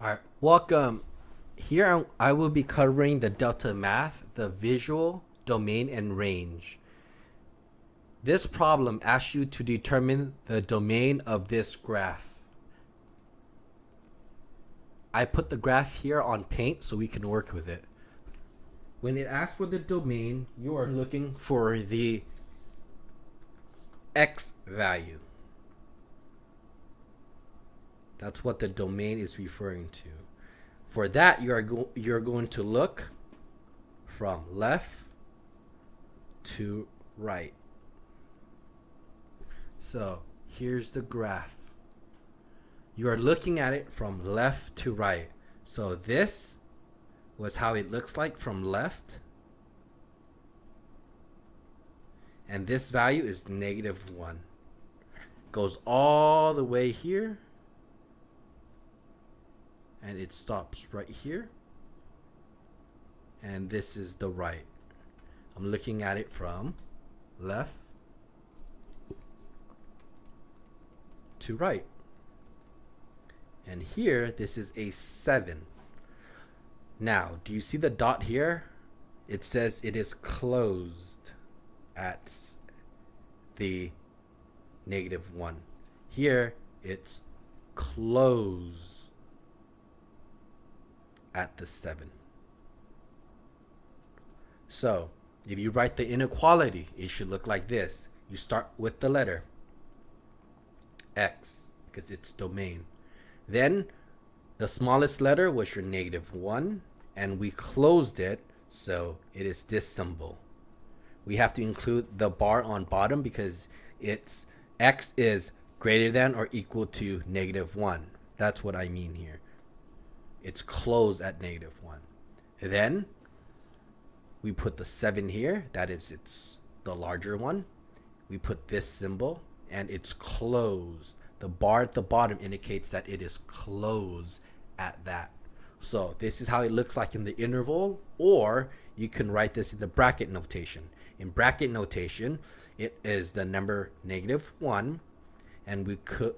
Alright, welcome. Here I will be covering the DeltaMath, the visual, domain, and range. This problem asks you to determine the domain of this graph. I put the graph here on Paint so we can work with it. When it asks for the domain, you are looking for the x value. That's what the domain is referring to. For that, you're going to look from left to right. So here's the graph. You are looking at it from left to right. So this was how it looks like from left. And this value is -1. Goes all the way here. And it stops right here. And this is the right. I'm looking at it from left to right. And here, this is a 7. Now, do you see the dot here? It says it is closed at the -1. Here, it's closed at the 7. So, if you write the inequality, it should look like this. You start with the letter x, because it's domain. Then, the smallest letter was your -1, and we closed it, so it is this symbol. We have to include the bar on bottom because it's x is greater than or equal to -1. That's what I mean here. It's closed at -1. Then we put the 7 here. That is, it's the larger one. We put this symbol and it's closed. The bar at the bottom indicates that it is closed at that. So this is how it looks like in the interval, or you can write this in the bracket notation. In bracket notation, it is the number -1, and we could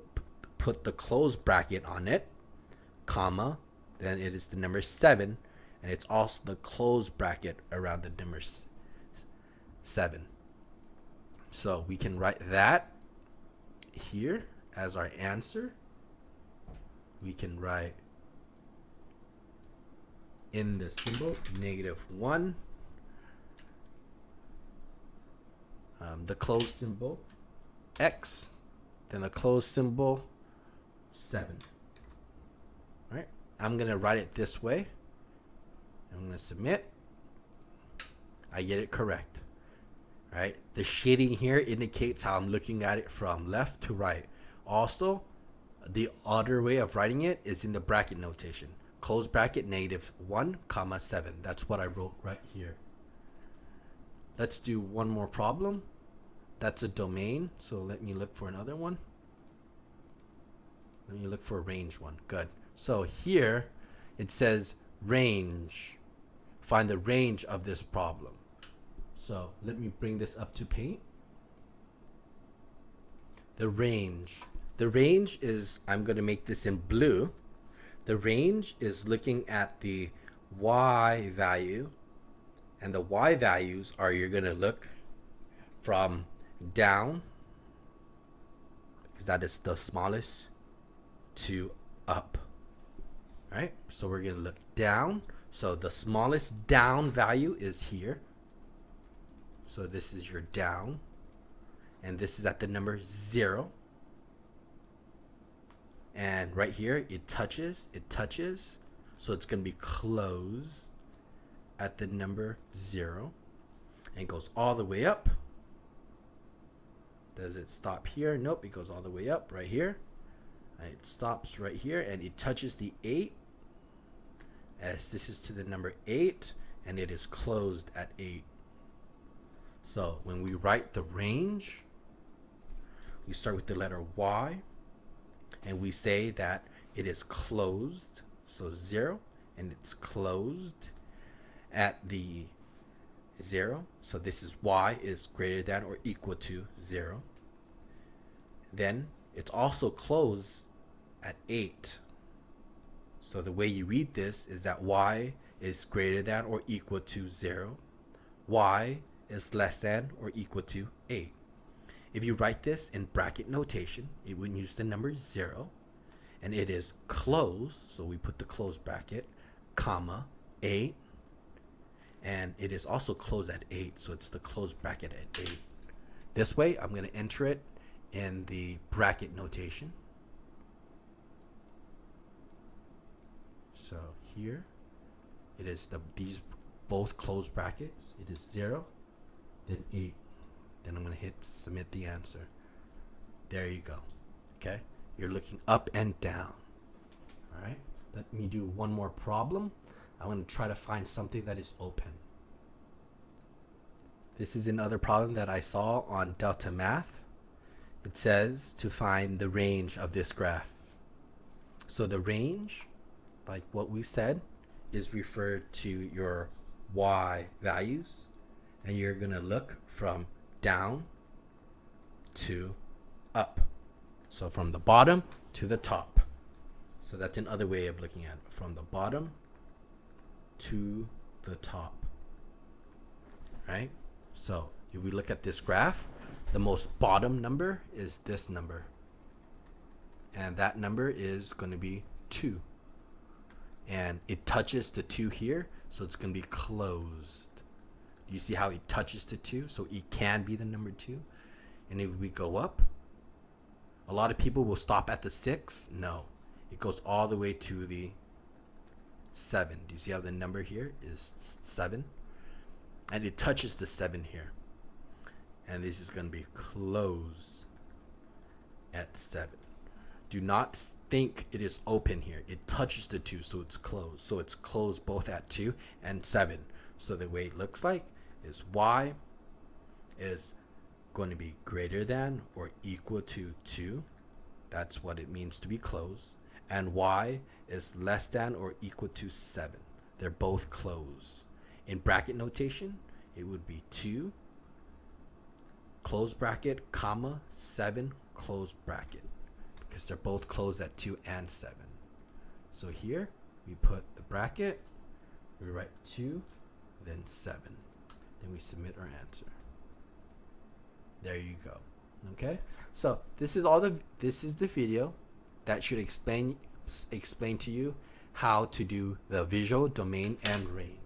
put the closed bracket on it, comma, then it is the number 7, and it's also the closed bracket around the number 7. So we can write that here as our answer. We can write in the symbol -1, the closed symbol x, then the closed symbol 7. Right? I'm going to write it this way. I'm going to submit. I get it correct. Right? The shading here indicates how I'm looking at it from left to right. Also, the other way of writing it is in the bracket notation. Close bracket -1, comma 7. That's what I wrote right here. Let's do one more problem. That's a domain. So let me look for another one. Let me look for a range one. Good. So here it says range. Find the range of this problem. So let me bring this up to Paint. The range. The range is, I'm going to make this in blue. The range is looking at the y value. And the y values are, you're going to look from down, because that is the smallest, to up. Right? So we're going to look down. So the smallest down value is here. So this is your down. And this is at the number 0. And right here, it touches. So it's going to be closed at the number 0. And goes all the way up. Does it stop here? Nope, it goes all the way up right here. And it stops right here, and it touches the 8. As this is to the number 8, and it is closed at 8. So when we write the range, we start with the letter y, and we say that it is closed, so 0, and it's closed at the 0. So this is y is greater than or equal to 0. Then it's also closed at 8. So the way you read this is that y is greater than or equal to 0. Y is less than or equal to 8. If you write this in bracket notation, it would use the number 0. And it is closed, so we put the closed bracket, comma, 8. And it is also closed at 8, so it's the closed bracket at 8. This way, I'm going to enter it in the bracket notation. So here, it is these both closed brackets. It is 0, then 8. Then I'm going to hit submit the answer. There you go. Okay? You're looking up and down. All right? Let me do one more problem. I'm going to try to find something that is open. This is another problem that I saw on DeltaMath. It says to find the range of this graph. So the range, like what we said, is referred to your y values. And you're going to look from down to up. So from the bottom to the top. So that's another way of looking at it. From the bottom to the top. Right? So if we look at this graph, the most bottom number is this number. And that number is going to be 2. And it touches the 2 here, so it's going to be closed. You see how it touches the 2? So it can be the number 2. And if we go up, a lot of people will stop at the 6. No, it goes all the way to the 7. Do you see how the number here is 7? And it touches the 7 here. And this is going to be closed at 7. Do not think it is open here. It touches the 2, so it's closed. So it's closed both at 2 and 7. So the way it looks like is y is going to be greater than or equal to 2. That's what it means to be closed. And y is less than or equal to 7. They're both closed. In bracket notation, it would be 2, close bracket, comma, 7, close bracket. Because they're both closed at 2 and 7. So here, we put the bracket, we write 2, then 7. Then we submit our answer. There you go. Okay? So this is the video that should explain to you how to do the visual domain and range.